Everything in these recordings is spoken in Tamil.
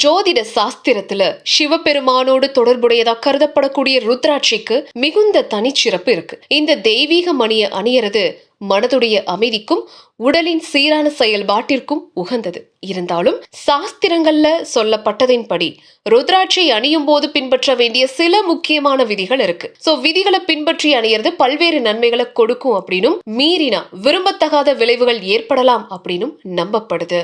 ஜோதிட சாஸ்திரத்துல சிவபெருமானோடு தொடர்புடையதா கருதப்படக்கூடிய ருத்ராட்சிக்கு மிகுந்த தனிச்சிறப்பு இருக்கு. இந்த தெய்வீக மணியை அணியறது மனதுடைய அமைதிக்கும் உடலின் சீரான செயல்பாட்டிற்கும் உகந்தது. இருந்தாலும் சாஸ்திரங்கள்ல சொல்லப்பட்டதின்படி ருத்ராட்சை அணியும் போது பின்பற்ற வேண்டிய சில முக்கியமான விதிகள் இருக்கு. விதிகளை பின்பற்றி அணியறது பல்வேறு நன்மைகளை கொடுக்கும் அப்படின்னும், மீறினா விரும்பத்தகாத விளைவுகள் ஏற்படலாம் அப்படின்னும் நம்பப்படுது.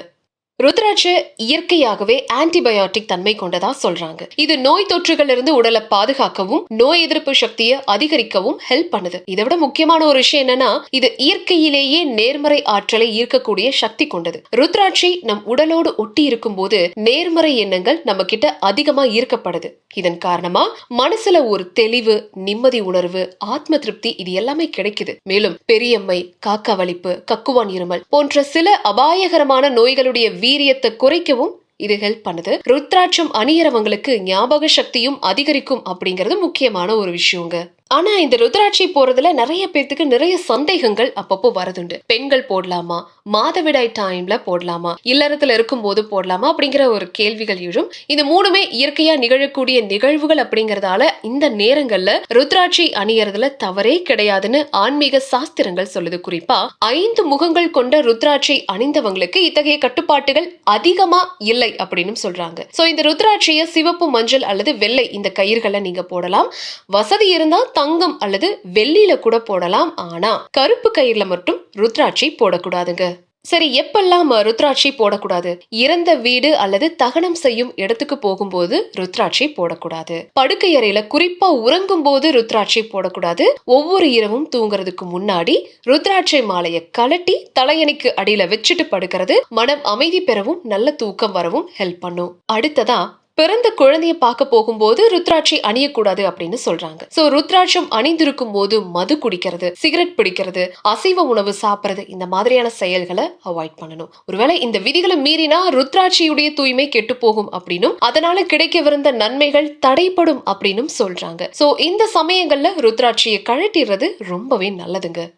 ருத்ராட்ச இயற்கையாகவே ஆன்டிபயோட்டிக் தன்மை கொண்டதா சொல்றாங்க. இது நோய் தொற்றுகள் இருந்து உடலை பாதுகாக்கவும் நோய் எதிர்ப்பு சக்தியை அதிகரிக்கவும் ஹெல்ப் பண்ணுது. இதை விட முக்கியமான ஒரு விஷயம் என்னன்னா, இது இயற்கையிலேயே நேர்மறை ஆற்றலை ஈர்க்கக்கூடிய சக்தி கொண்டது. ருத்ராட்சி நம் உடலோடு ஒட்டி இருக்கும் போது நேர்மறை எண்ணங்கள் நம்ம கிட்ட அதிகமா ஈர்க்கப்படுது. இதன் காரணமா மனசுல ஒரு தெளிவு, நிம்மதி உணர்வு, ஆத்ம திருப்தி இது எல்லாமே கிடைக்குது. மேலும் பெரியம்மை, காக்கா வலிப்பு, கக்குவான் இருமல் போன்ற சில அபாயகரமான நோய்களுடைய வீரியத்தை குறைக்கவும் இது ஹெல்ப் பண்ணுது. ருத்ராட்சம் அணியறவங்களுக்கு ஞாபக சக்தியும் அதிகரிக்கும் அப்படிங்கிறது முக்கியமான ஒரு விஷயங்க. ஆனா இந்த ருத்ராட்சி போறதுல நிறைய பேர்த்துக்கு நிறைய சந்தேகங்கள் அப்பப்போ வரதுண்டு. பெண்கள் போடலாமா, மாதவிடாய் டைம்ல போடலாமா, இல்லறத்துல இருக்கும் போது போடலாமா அப்படிங்கிற ஒரு கேள்விகள் எழும். இந்த மூணுமே இயற்கையா நிகழக்கூடிய நிகழ்வுகள் அப்படிங்கறதால இந்த நேரங்கள்ல ருத்ராட்சி அணியறதுல தவறே கிடையாதுன்னு ஆன்மீக சாஸ்திரங்கள் சொல்லுது. குறிப்பா 5 முகங்கள் கொண்ட ருத்ராட்சி அணிந்தவங்களுக்கு இத்தகைய கட்டுப்பாட்டுகள் அதிகமா இல்லை அப்படின்னு சொல்றாங்க. இந்த ருத்ராட்சியை சிவப்பு, மஞ்சள் அல்லது வெள்ளை இந்த கயிறுகளை நீங்க போடலாம். வசதி இருந்தா தங்கம் அல்லது வெள்ளியில கூட போடலாம். ஆனா கருப்பு கயிறுல மட்டும் ருத்ராட்சி போடக்கூடாதுங்க. சரி, எப்பெல்லாம் ருத்ராட்சி போடக்கூடாது? இறந்த வீடு அல்லது தகனம் செய்யும் இடத்துக்கு போகும்போது ருத்ராட்சி போடக்கூடாது. படுக்கை அறையில குறிப்பா உறங்கும் போது ருத்ராட்சி போடக்கூடாது. ஒவ்வொரு இரவும் தூங்குறதுக்கு முன்னாடி ருத்ராட்சை மாலையை கலட்டி தலையணைக்கு அடியில வச்சுட்டு படுக்கிறது மனம் அமைதி பெறவும் நல்ல தூக்கம் வரவும் ஹெல்ப் பண்ணும். அடுத்ததா பிறந்த குழந்தைய பார்க்க போகும்போது ருத்ராட்சி அணியக்கூடாது அப்படின்னு சொல்றாங்க. ருத்ராட்சம் அணிந்திருக்கும் போது மது குடிக்கிறது, சிகரெட் பிடிக்கிறது, அசைவ உணவு சாப்பிடுறது இந்த மாதிரியான செயல்களை அவாய்ட் பண்ணணும். ஒருவேளை இந்த விதிகளை மீறினா ருத்ராட்சியுடைய தூய்மை கெட்டு போகும் அப்படின்னும், அதனால கிடைக்கவிருந்த நன்மைகள் தடைப்படும் அப்படின்னும் சொல்றாங்க. இந்த சமயங்கள்ல ருத்ராட்சியை கழட்டிடுறது ரொம்பவே நல்லதுங்க.